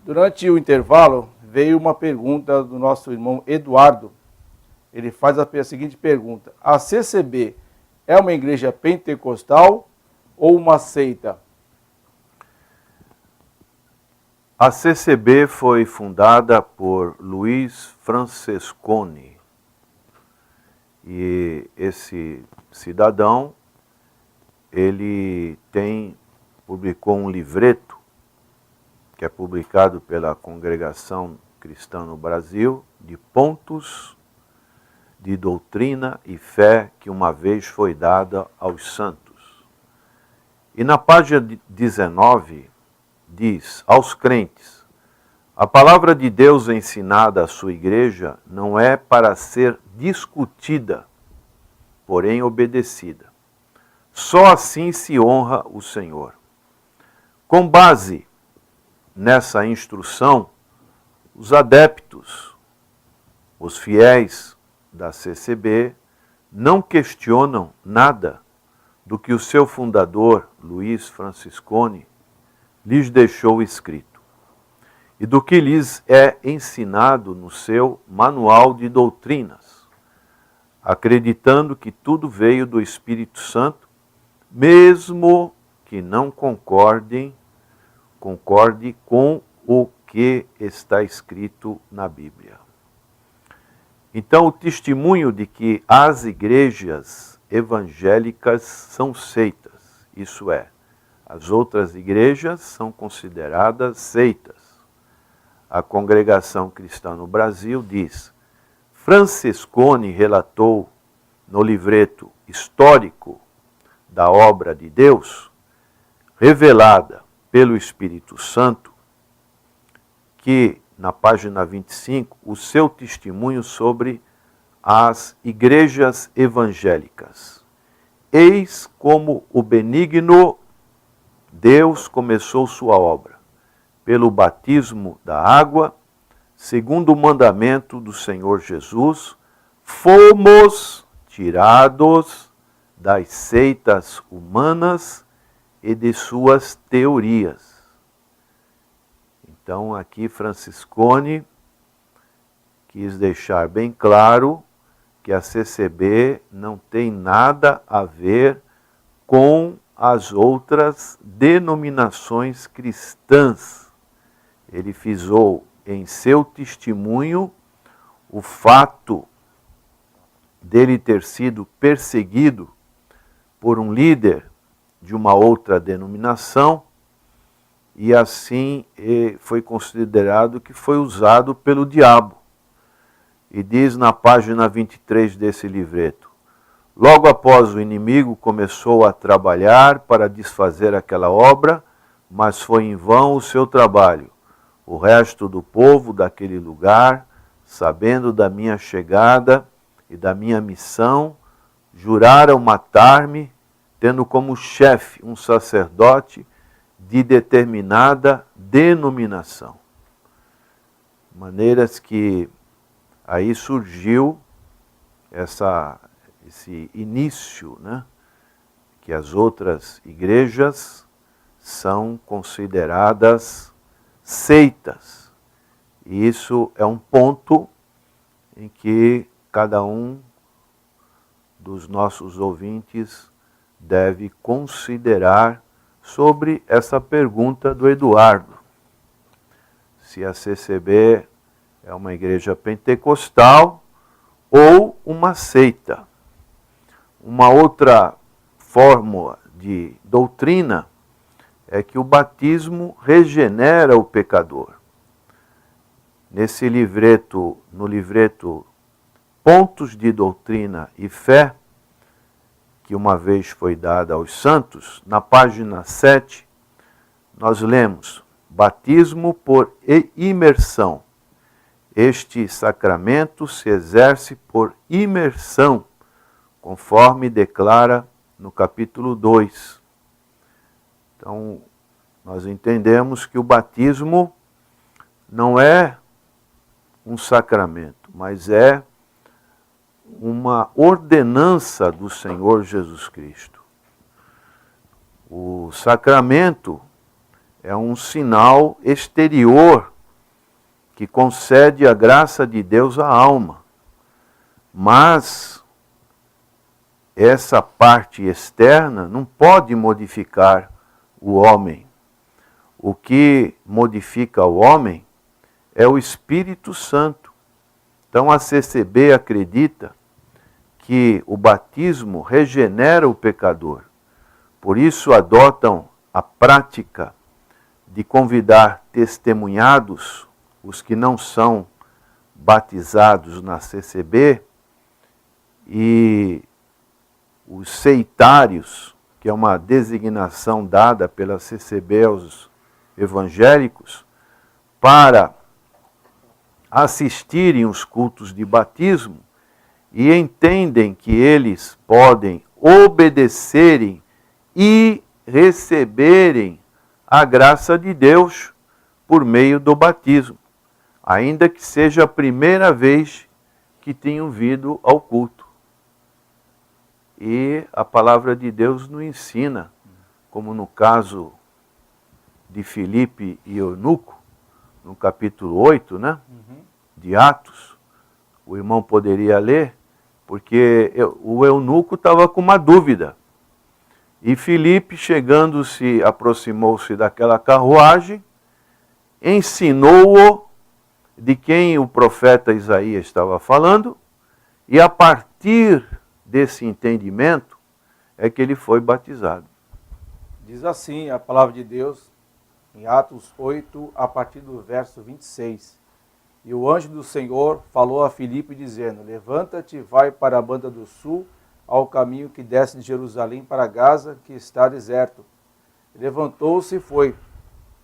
Durante o intervalo, veio uma pergunta do nosso irmão Eduardo. Ele faz a seguinte pergunta: a CCB é uma igreja pentecostal ou uma seita? A CCB foi fundada por Luiz Francesconi. E esse cidadão, ele publicou um livreto, que é publicado pela Congregação Cristã no Brasil, de pontos de doutrina e fé que uma vez foi dada aos santos. E na página 19 diz: aos crentes, a palavra de Deus ensinada à sua igreja não é para ser discutida, porém obedecida. Só assim se honra o Senhor. Com base nessa instrução, os adeptos, os fiéis da CCB, não questionam nada do que o seu fundador, Luiz Francesconi, lhes deixou escrito e do que lhes é ensinado no seu manual de doutrinas, acreditando que tudo veio do Espírito Santo, mesmo que não concorde com o que está escrito na Bíblia. Então, o testemunho de que as igrejas evangélicas são seitas, isso é, as outras igrejas são consideradas seitas. A Congregação Cristã no Brasil diz: Francesconi relatou no livreto histórico da obra de Deus, revelada pelo Espírito Santo, que, na página 25, o seu testemunho sobre as igrejas evangélicas. Eis como o benigno Deus começou sua obra, pelo batismo da água, segundo o mandamento do Senhor Jesus, fomos tirados das seitas humanas e de suas teorias. Então, aqui Francesconi quis deixar bem claro que a CCB não tem nada a ver com as outras denominações cristãs. Ele frisou em seu testemunho o fato dele ter sido perseguido por um líder de uma outra denominação, e assim foi considerado que foi usado pelo diabo. E diz na página 23 desse livreto: logo após o inimigo começou a trabalhar para desfazer aquela obra, mas foi em vão o seu trabalho. O resto do povo daquele lugar, sabendo da minha chegada e da minha missão, juraram matar-me, tendo como chefe um sacerdote de determinada denominação. Maneiras que aí surgiu esse início, né? Que as outras igrejas são consideradas seitas. E isso é um ponto em que cada um dos nossos ouvintes deve considerar sobre essa pergunta do Eduardo. Se a CCB é uma igreja pentecostal ou uma seita. Uma outra fórmula de doutrina é que o batismo regenera o pecador. Nesse livreto, no livreto Pontos de Doutrina e Fé, que uma vez foi dada aos santos, na página 7, nós lemos: batismo por imersão. Este sacramento se exerce por imersão, conforme declara no capítulo 2. Então, nós entendemos que o batismo não é um sacramento, mas é uma ordenança do Senhor Jesus Cristo. O sacramento é um sinal exterior que concede a graça de Deus à alma. Mas essa parte externa não pode modificar o homem. O que modifica o homem é o Espírito Santo. Então a CCB acredita que o batismo regenera o pecador. Por isso adotam a prática de convidar testemunhados, os que não são batizados na CCB, e os seitários, que é uma designação dada pela CCB aos evangélicos, para assistirem os cultos de batismo, e entendem que eles podem obedecerem e receberem a graça de Deus por meio do batismo, ainda que seja a primeira vez que tenham vindo ao culto. E a palavra de Deus nos ensina, como no caso de Filipe e Eunuco, no capítulo 8, né, de Atos, o irmão poderia ler, porque o eunuco estava com uma dúvida. E Filipe, chegando-se, aproximou-se daquela carruagem, ensinou-o de quem o profeta Isaías estava falando, e a partir desse entendimento é que ele foi batizado. Diz assim a palavra de Deus, em Atos 8, a partir do verso 26. E o anjo do Senhor falou a Filipe, dizendo: levanta-te, vai para a banda do sul, ao caminho que desce de Jerusalém para Gaza, que está deserto. Levantou-se e foi.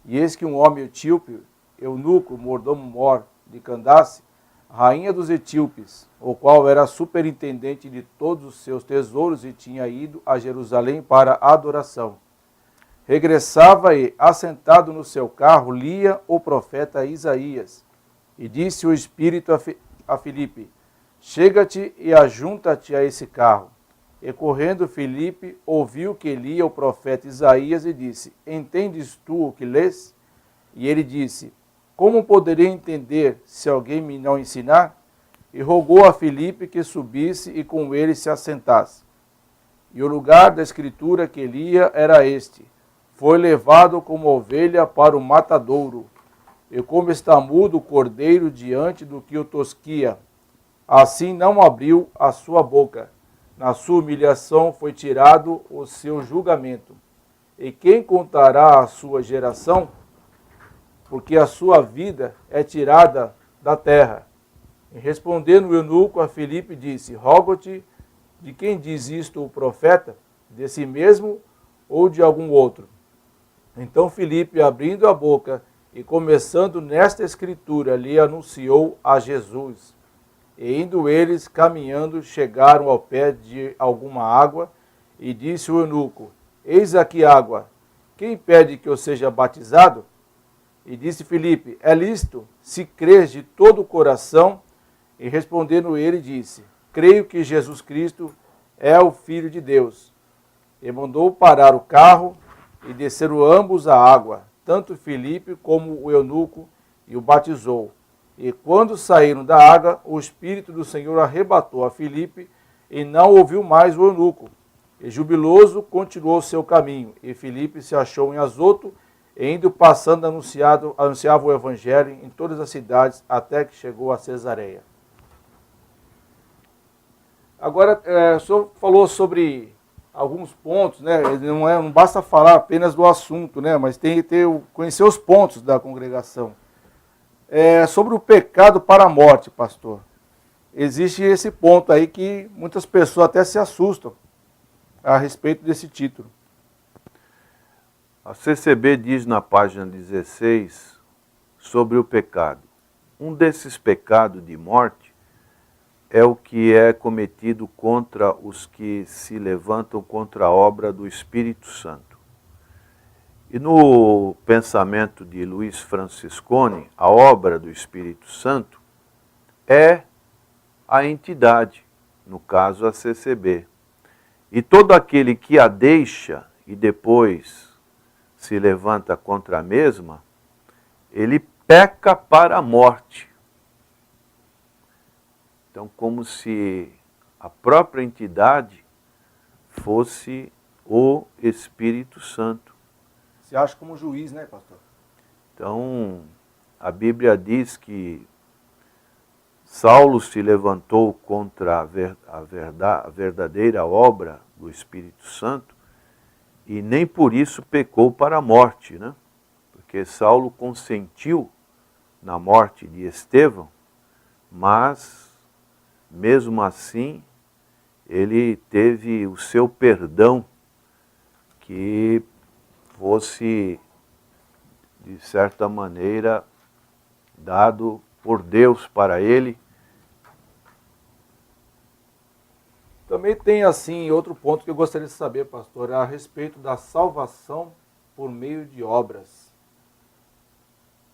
E eis que um homem etíope, eunuco, mordomo-mor de Candace, rainha dos etíopes, o qual era superintendente de todos os seus tesouros e tinha ido a Jerusalém para a adoração, regressava e, assentado no seu carro, lia o profeta Isaías. E disse o Espírito a Filipe: chega-te e ajunta-te a esse carro. E correndo Filipe, ouviu que lia o profeta Isaías e disse: entendes tu o que lês? E ele disse: como poderei entender se alguém me não ensinar? E rogou a Filipe que subisse e com ele se assentasse. E o lugar da escritura que lia era este: foi levado como ovelha para o matadouro, e como está mudo o cordeiro diante do que o tosquia, assim não abriu a sua boca. Na sua humilhação foi tirado o seu julgamento. E quem contará a sua geração? Porque a sua vida é tirada da terra. E respondendo o eunuco a Filipe, disse: rogo-te, de quem diz isto o profeta? De si mesmo ou de algum outro? Então Filipe, abrindo a boca e começando nesta escritura, lhe anunciou a Jesus. E indo eles, caminhando, chegaram ao pé de alguma água, e disse o eunuco: eis aqui água, quem pede que eu seja batizado? E disse Filipe: é lícito, se crês de todo o coração. E respondendo ele, disse: creio que Jesus Cristo é o Filho de Deus. E mandou parar o carro, e desceram ambos à água, tanto Filipe como o eunuco, e o batizou. E quando saíram da água, o Espírito do Senhor arrebatou a Filipe, e não ouviu mais o eunuco. E jubiloso continuou seu caminho, e Filipe se achou em Azoto, e indo passando anunciava o Evangelho em todas as cidades, até que chegou a Cesareia. Agora, o senhor falou sobre alguns pontos, né? Não basta falar apenas do assunto, né? Mas tem que conhecer os pontos da congregação. Sobre o pecado para a morte, pastor. Existe esse ponto aí que muitas pessoas até se assustam a respeito desse título. A CCB diz na página 16 sobre o pecado. Um desses pecados de morte é o que é cometido contra os que se levantam contra a obra do Espírito Santo. E no pensamento de Luiz Franciscone, a obra do Espírito Santo é a entidade, no caso a CCB. E todo aquele que a deixa e depois se levanta contra a mesma, ele peca para a morte. Então, como se a própria entidade fosse o Espírito Santo. Se acha como juiz, né, pastor? Então, a Bíblia diz que Saulo se levantou contra a verdadeira obra do Espírito Santo e nem por isso pecou para a morte, né? Porque Saulo consentiu na morte de Estevão, mas, mesmo assim, ele teve o seu perdão que fosse, de certa maneira, dado por Deus para ele. Também tem, assim, outro ponto que eu gostaria de saber, pastor, a respeito da salvação por meio de obras.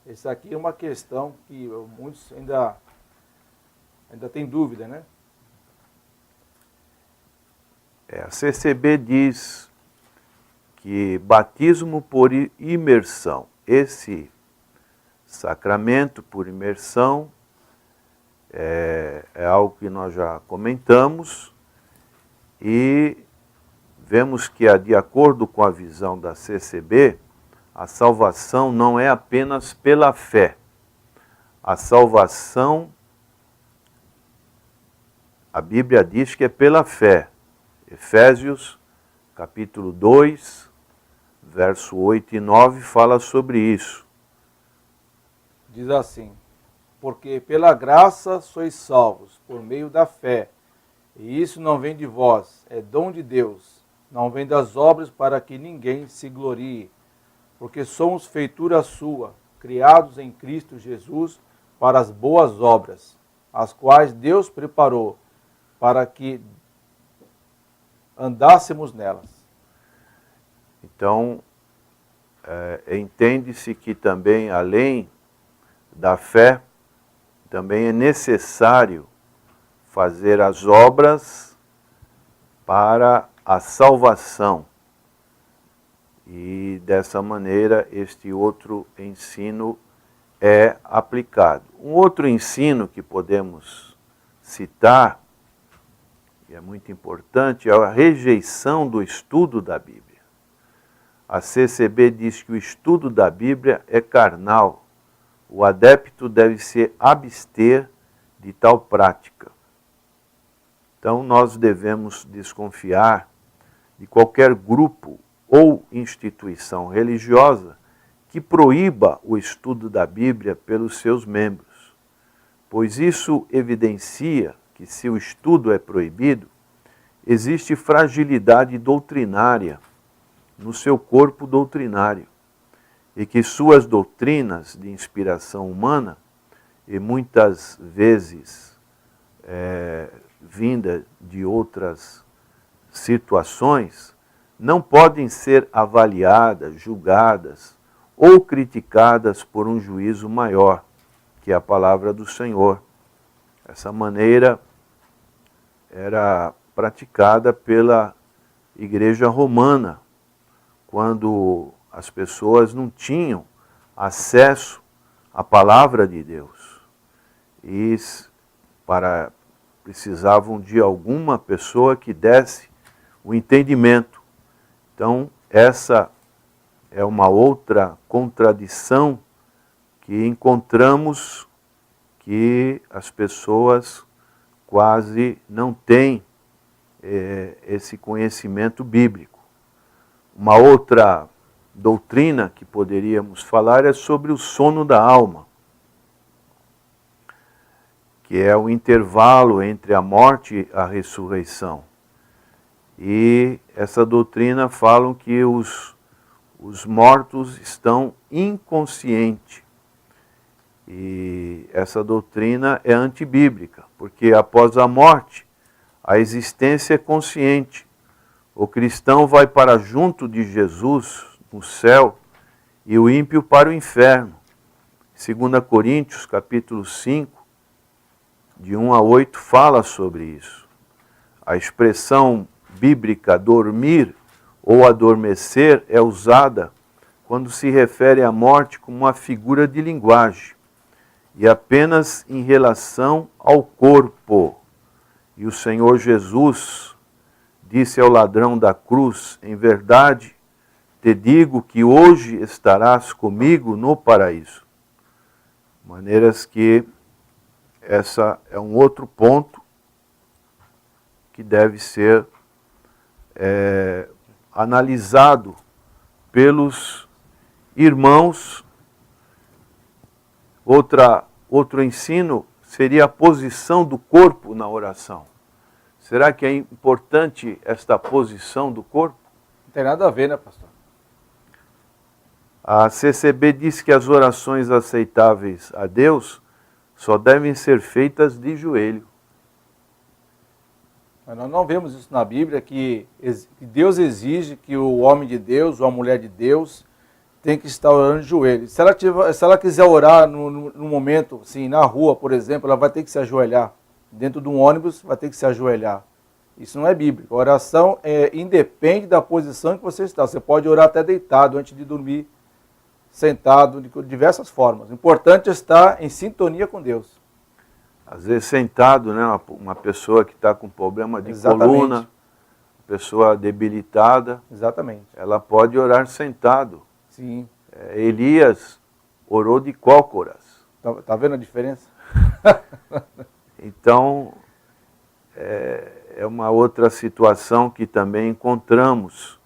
Essa aqui é uma questão que muitos ainda têm dúvida, né? A CCB diz que batismo por imersão, esse sacramento por imersão é algo que nós já comentamos e vemos que, de acordo com a visão da CCB, a salvação não é apenas pela fé. A salvação, a Bíblia diz que é pela fé. Efésios, capítulo 2, verso 8 e 9, fala sobre isso. Diz assim: porque pela graça sois salvos, por meio da fé. E isso não vem de vós, é dom de Deus. Não vem das obras para que ninguém se glorie. Porque somos feitura sua, criados em Cristo Jesus para as boas obras, as quais Deus preparou para que andássemos nelas. Então, entende-se que também, além da fé, também é necessário fazer as obras para a salvação. E dessa maneira este outro ensino é aplicado. Um outro ensino que podemos citar, e é muito importante, é a rejeição do estudo da Bíblia. A CCB diz que o estudo da Bíblia é carnal. O adepto deve se abster de tal prática. Então, nós devemos desconfiar de qualquer grupo ou instituição religiosa que proíba o estudo da Bíblia pelos seus membros, pois isso evidencia que, se o estudo é proibido, existe fragilidade doutrinária no seu corpo doutrinário e que suas doutrinas de inspiração humana, e muitas vezes vinda de outras situações, não podem ser avaliadas, julgadas ou criticadas por um juízo maior, que é a palavra do Senhor. Essa maneira era praticada pela Igreja Romana, quando as pessoas não tinham acesso à palavra de Deus e precisavam de alguma pessoa que desse o entendimento. Então, essa é uma outra contradição que encontramos, que as pessoas quase não têm esse conhecimento bíblico. Uma outra doutrina que poderíamos falar é sobre o sono da alma, que é o intervalo entre a morte e a ressurreição. E essa doutrina fala que os mortos estão inconscientes. E essa doutrina é antibíblica, porque após a morte, a existência é consciente. O cristão vai para junto de Jesus no céu e o ímpio para o inferno. 2 Coríntios, capítulo 5, de 1 a 8, fala sobre isso. A expressão bíblica dormir ou adormecer é usada quando se refere à morte como uma figura de linguagem e apenas em relação ao corpo. E o Senhor Jesus disse ao ladrão da cruz: em verdade, te digo que hoje estarás comigo no paraíso. Maneiras que essa é um outro ponto que deve ser analisado pelos irmãos. Outro ensino seria a posição do corpo na oração. Será que é importante esta posição do corpo? Não tem nada a ver, né, pastor? A CCB diz que as orações aceitáveis a Deus só devem ser feitas de joelho. Mas nós não vemos isso na Bíblia, que Deus exige que o homem de Deus ou a mulher de Deus tem que estar orando de joelho. Se ela quiser orar no momento, assim, na rua, por exemplo, ela vai ter que se ajoelhar. Dentro de um ônibus, vai ter que se ajoelhar. Isso não é bíblico. A oração independe da posição que você está. Você pode orar até deitado, antes de dormir, sentado, de diversas formas. O importante é estar em sintonia com Deus. Às vezes sentado, né, uma pessoa que está com problema de coluna, pessoa debilitada, exatamente, ela pode orar sentado. Sim. Elias orou de cócoras. Tá vendo a diferença? Então, é uma outra situação que também encontramos.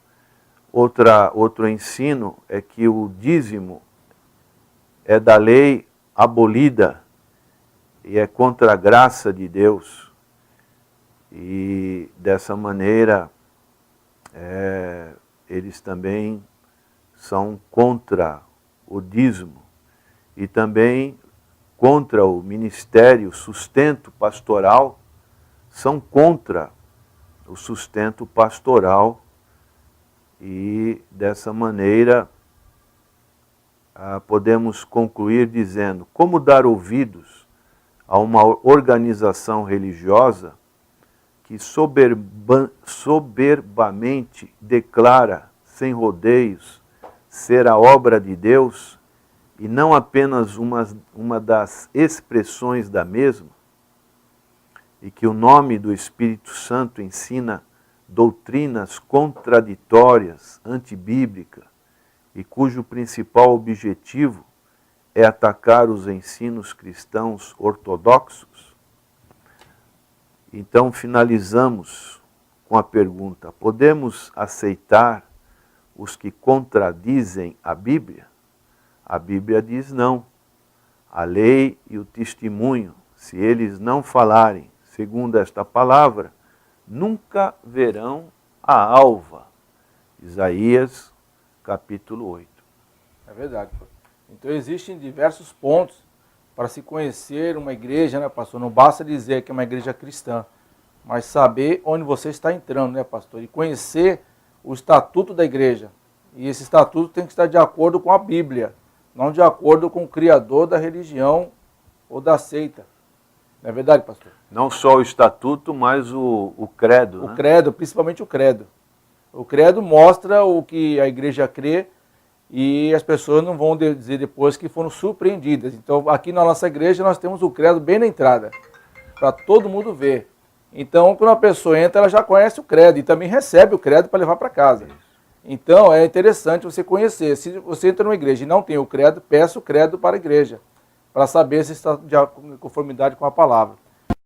Outro ensino é que o dízimo é da lei abolida e é contra a graça de Deus. E dessa maneira, eles também são contra o dízimo e também contra o ministério, sustento pastoral, são contra o sustento pastoral. E dessa maneira podemos concluir dizendo: como dar ouvidos a uma organização religiosa que soberbamente declara, sem rodeios, ser a obra de Deus e não apenas uma das expressões da mesma, e que o nome do Espírito Santo ensina doutrinas contraditórias, antibíblicas, e cujo principal objetivo é atacar os ensinos cristãos ortodoxos? Então finalizamos com a pergunta: podemos aceitar os que contradizem a Bíblia? A Bíblia diz não. A lei e o testemunho, se eles não falarem segundo esta palavra, nunca verão a alva. Isaías, capítulo 8. É verdade. Então existem diversos pontos para se conhecer uma igreja, né, pastor? Não basta dizer que é uma igreja cristã, mas saber onde você está entrando, né, pastor? E conhecer o estatuto da igreja. E esse estatuto tem que estar de acordo com a Bíblia, não de acordo com o criador da religião ou da seita. Não é verdade, pastor? Não só o estatuto, mas o credo. O credo, principalmente o credo. O credo mostra o que a igreja crê e as pessoas não vão dizer depois que foram surpreendidas. Então, aqui na nossa igreja, nós temos o credo bem na entrada, para todo mundo ver. Então, quando a pessoa entra, ela já conhece o credo e também recebe o credo para levar para casa. Então, é interessante você conhecer. Se você entra numa igreja e não tem o credo, peça o credo para a igreja, para saber se está de conformidade com a palavra.